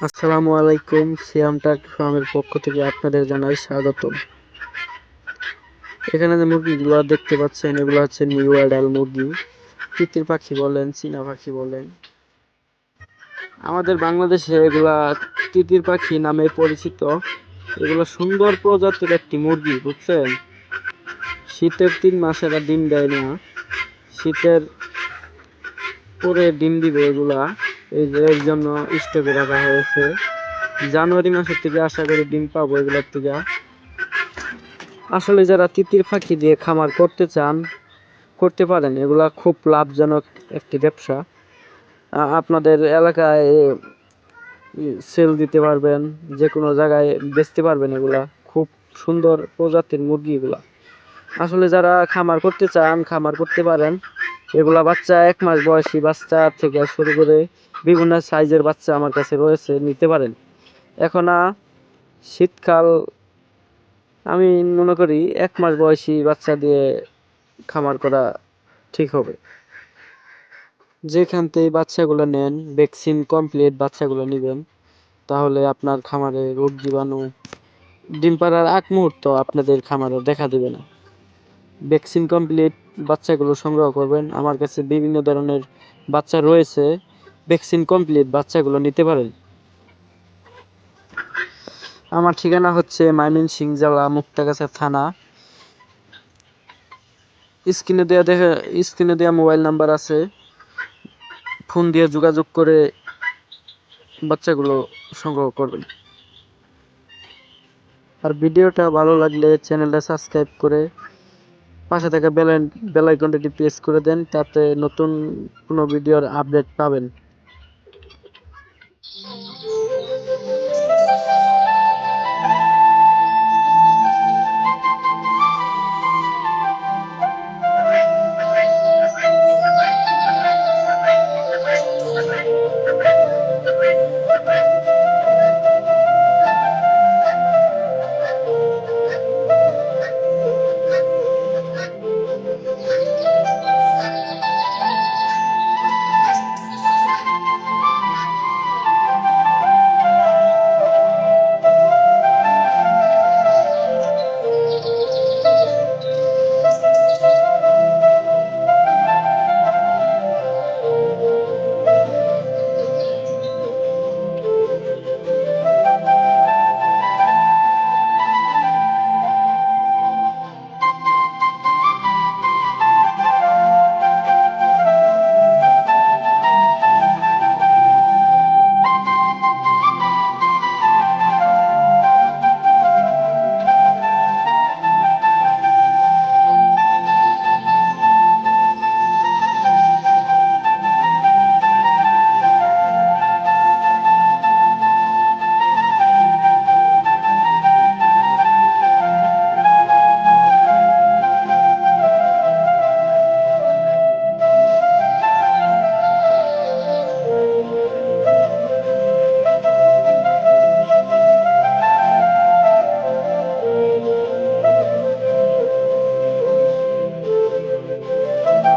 আসসালামু আলাইকুম। সিয়াম টাক ফার্মের পক্ষ থেকে আপনাদের জানাই স্বাগতম। এখানে যে মুরগিগুলো দেখতে পাচ্ছেন, এগুলো হচ্ছে নিউ অ্যাডাল মুরগি। তিতির পাখি বলেন, চীনা পাখি বলেন, আমাদের বাংলাদেশে এগুলা তিতির পাখি নামে পরিচিত। এগুলো সুন্দর প্রজাতির একটি মুরগি, বুঝছেন। শীতের 3 মাস এরা ডিম দেয় না। শীতের পরে ডিম দিবে এগুলা। এর জন্য স্টকে রাখা হয়েছে। জানুয়ারি মাসের থেকে আশা করি ডিম পাবো এগুলোর থেকে। আসলে যারা তিতির পাখি দিয়ে খামার করতে চান, করতে পারেন। এগুলা খুব লাভজনক একটি ব্যবসা। আপনাদের এলাকায় সেল দিতে পারবেন, যে কোনো জায়গায় বেচতে পারবেন। এগুলা খুব সুন্দর প্রজাতির মুরগি এগুলা। আসলে যারা খামার করতে চান, খামার করতে পারেন। এগুলা বাচ্চা 1 মাস বয়সী বাচ্চা থেকে শুরু করে বিভিন্ন সাইজের বাচ্চা আমার কাছে রয়েছে, নিতে পারেন। এখন শীতকাল, আমি মনে করি 1 মাস বয়সী বাচ্চা দিয়ে খামার করা ঠিক হবে। যেখান থেকে বাচ্চাগুলো নেন, ভ্যাকসিন কমপ্লিট বাচ্চাগুলো নেবেন, তাহলে আপনার খামারে রোগ জীবাণু ডিম পাড়ার আগ মুহূর্ত আপনাদের খামারে দেখা দেবে না। ভ্যাকসিন কমপ্লিট বাচ্চাগুলো সংগ্রহ করবেন। আমার কাছে বিভিন্ন ধরনের বাচ্চা রয়েছে, ভ্যাকসিন কমপ্লিট বাচ্চাগুলো নিতে পারেন। আমার ঠিকানা হচ্ছে ময়মনসিংহ জেলা, মুক্তাগাছা থানা। স্ক্রিনে দেওয়া মোবাইল নাম্বার আছে, ফোন দিয়ে যোগাযোগ করে বাচ্চাগুলো সংগ্রহ করবেন। আর ভিডিওটা ভালো লাগলে চ্যানেলটা সাবস্ক্রাইব করে পাশে থাকা বেল আইকনটি প্রেস করে দেন, তাতে নতুন কোনো ভিডিওর আপডেট পাবেন।